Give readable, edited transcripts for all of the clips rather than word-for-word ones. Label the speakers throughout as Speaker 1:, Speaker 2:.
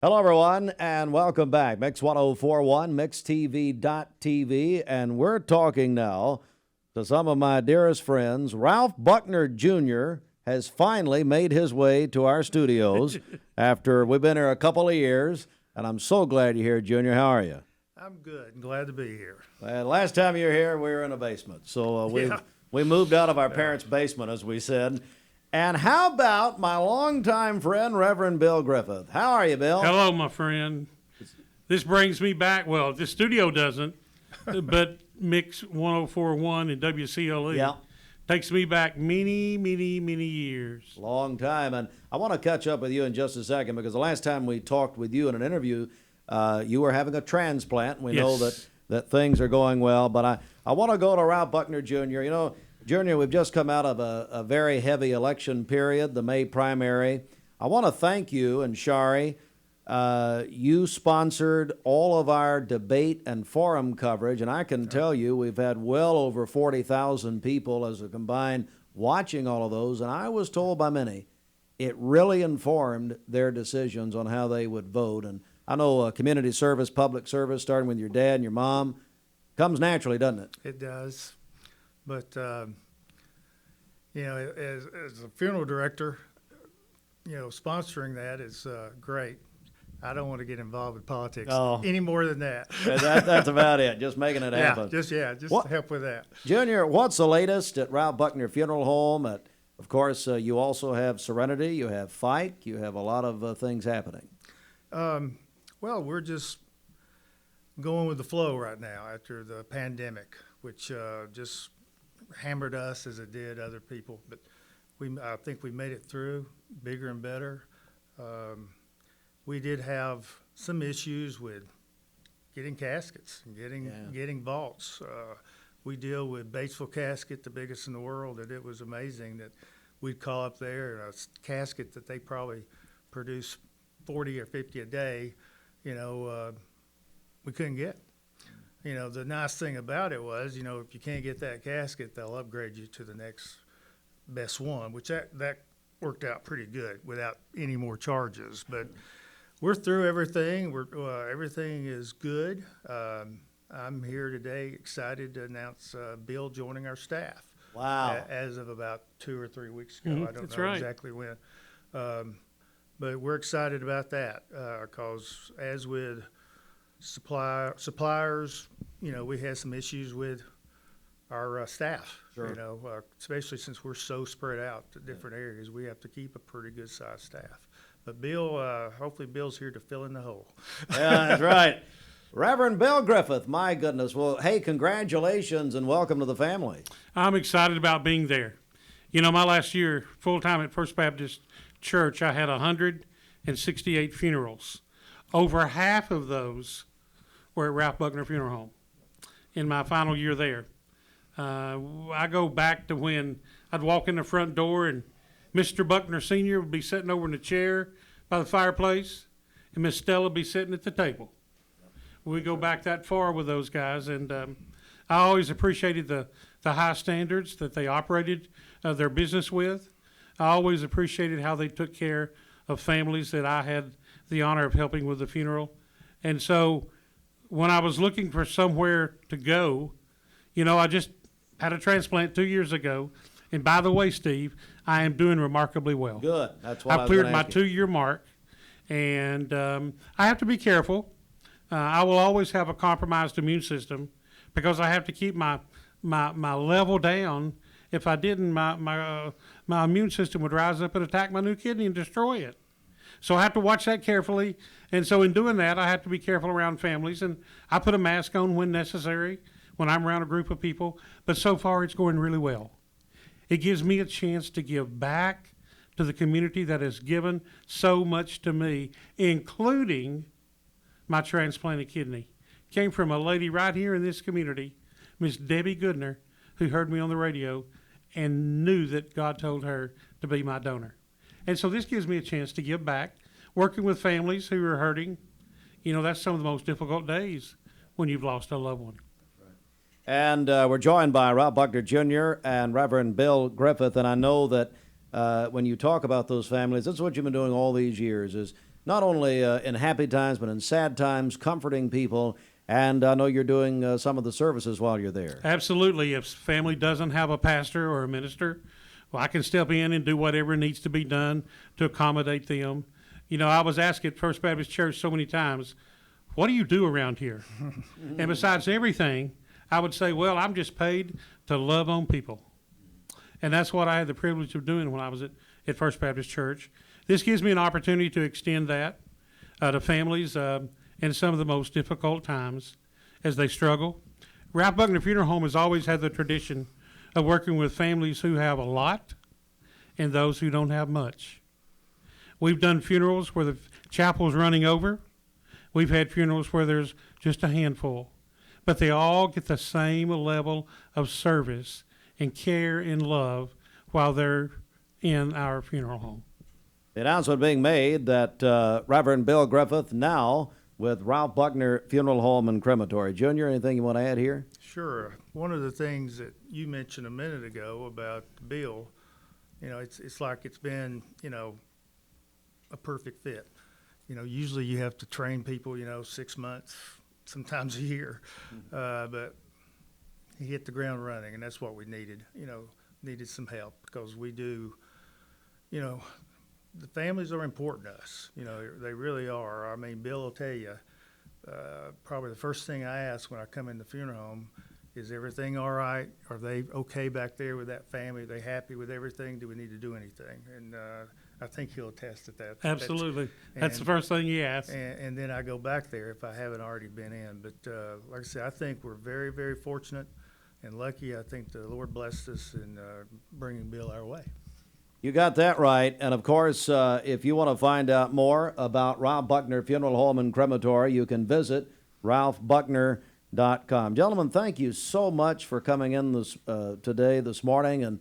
Speaker 1: Hello, everyone, and welcome back. Mix 1041, MixTV.tv, and we're talking now to some of my dearest friends. Ralph Buckner Jr. has finally made his way to our studios after we've been here a couple of years, and I'm so glad you're here, Junior. How are you?
Speaker 2: I'm good and glad to be here.
Speaker 1: Well, last time you were here, we were in a basement, so we moved out of our parents' basement, as we said. And how about my longtime friend, Reverend Bill Griffith? How are you, Bill?
Speaker 3: Hello, my friend. This brings me back. Well, the studio doesn't, but Mix 1041 and WCLE takes me back many, many, many years.
Speaker 1: Long time. And I want to catch up with you in just a second because the last time we talked with you in an interview, you were having a transplant. We know that things are going well. But I want to go to Ralph Buckner Jr. You know, Junior, we've just come out of a very heavy election period, the May primary. I want to thank you and Shari. You sponsored all of our debate and forum coverage, and I can tell you we've had well over 40,000 people as a combined watching all of those, and I was told by many it really informed their decisions on how they would vote. And I know community service, public service, starting with your dad and your mom, comes naturally, doesn't it?
Speaker 2: It does. But, you know, as a funeral director, you know, sponsoring that is great. I don't want to get involved with politics any more than that.
Speaker 1: That's about it, just making it happen.
Speaker 2: Just help with that.
Speaker 1: Junior, what's the latest at Ralph Buckner Funeral Home? Of course, you also have Serenity, you have Fike, you have a lot of things happening.
Speaker 2: Well, we're just going with the flow right now after the pandemic, which just hammered us as it did other people, but I think we made it through bigger and better. We did have some issues with getting caskets and getting vaults. We deal with Batesville Casket, the biggest in the world, and it was amazing that we'd call up there a casket that they probably produce 40 or 50 a day, you know, we couldn't get. You know, the nice thing about it was, you know, if you can't get that casket, they'll upgrade you to the next best one, which that worked out pretty good without any more charges. But we're through everything. Everything is good. I'm here today excited to announce Bill joining our staff.
Speaker 1: Wow.
Speaker 2: As of about 2 or 3 weeks ago. I don't know exactly when. But we're excited about that because as with suppliers, you know, we had some issues with our staff, you know, especially since we're so spread out to different areas. We have to keep a pretty good sized staff. But Bill, hopefully Bill's here to fill in the hole.
Speaker 1: Yeah, that's right. Reverend Bill Griffith, my goodness. Well, hey, congratulations and welcome to the family.
Speaker 3: I'm excited about being there. You know, my last year full-time at First Baptist Church, I had 168 funerals. Over half of those were at Ralph Buckner Funeral Home in my final year there. I go back to when I'd walk in the front door and Mr. Buckner Sr. would be sitting over in the chair by the fireplace and Miss Stella would be sitting at the table. We go back that far with those guys, and I always appreciated the high standards that they operated their business with. I always appreciated how they took care of families that I had the honor of helping with the funeral. And so when I was looking for somewhere to go, you know, I just had a transplant 2 years ago. And by the way, Steve, I am doing remarkably well.
Speaker 1: Good. That's what
Speaker 3: I've cleared my 2-year mark. And I have to be careful. I will always have a compromised immune system because I have to keep my level down. If I didn't, my immune system would rise up and attack my new kidney and destroy it. So I have to watch that carefully. And so in doing that, I have to be careful around families. And I put a mask on when necessary, when I'm around a group of people. But so far, it's going really well. It gives me a chance to give back to the community that has given so much to me, including my transplanted kidney. Came from a lady right here in this community, Miss Debbie Goodner, who heard me on the radio and knew that God told her to be my donor. And so this gives me a chance to give back, working with families who are hurting. You know, that's some of the most difficult days when you've lost a loved one.
Speaker 1: And we're joined by Ralph Buckner Jr. and Reverend Bill Griffith. And I know that when you talk about those families, that's what you've been doing all these years, is not only in happy times, but in sad times, comforting people. And I know you're doing some of the services while you're there.
Speaker 3: Absolutely. If family doesn't have a pastor or a minister, well, I can step in and do whatever needs to be done to accommodate them. You know, I was asked at First Baptist Church so many times, what do you do around here? And besides everything, I would say, well, I'm just paid to love on people. And that's what I had the privilege of doing when I was at First Baptist Church. This gives me an opportunity to extend that to families in some of the most difficult times as they struggle. Ralph Buckner Funeral Home has always had the tradition of working with families who have a lot and those who don't have much. We've done funerals where the chapel's running over. We've had funerals where there's just a handful. But they all get the same level of service and care and love while they're in our funeral home.
Speaker 1: The announcement being made that Reverend Bill Griffith now with Ralph Buckner Funeral Home and Crematory. Junior, anything you want to add here?
Speaker 2: Sure. One of the things that you mentioned a minute ago about Bill, you know, it's like it's been, you know, a perfect fit. You know, usually you have to train people, you know, 6 months, sometimes a year, but he hit the ground running, and that's what we needed. You know, needed some help because we do, you know, the families are important to us. You know, they really are. I mean, Bill will tell you, probably the first thing I ask when I come in the funeral home is everything all right? Are they okay back there with that family? Are they happy with everything? Do we need to do anything? And I think he'll attest to that.
Speaker 3: Absolutely. That's the first thing you ask.
Speaker 2: And then I go back there if I haven't already been in. But like I said, I think we're very, very fortunate and lucky. I think the Lord blessed us in bringing Bill our way.
Speaker 1: You got that right. And of course, if you want to find out more about Ralph Buckner Funeral Home and Crematory, you can visit ralphbuckner.com. Gentlemen, thank you so much for coming in this morning, and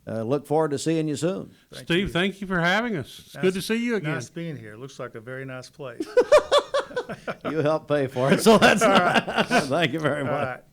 Speaker 1: look forward to seeing you soon.
Speaker 3: Steve, thank you for having us. It's good to see you again.
Speaker 2: Nice being here. Looks like a very nice place.
Speaker 1: You helped pay for it, so that's all right. Thank you very much.
Speaker 2: All right.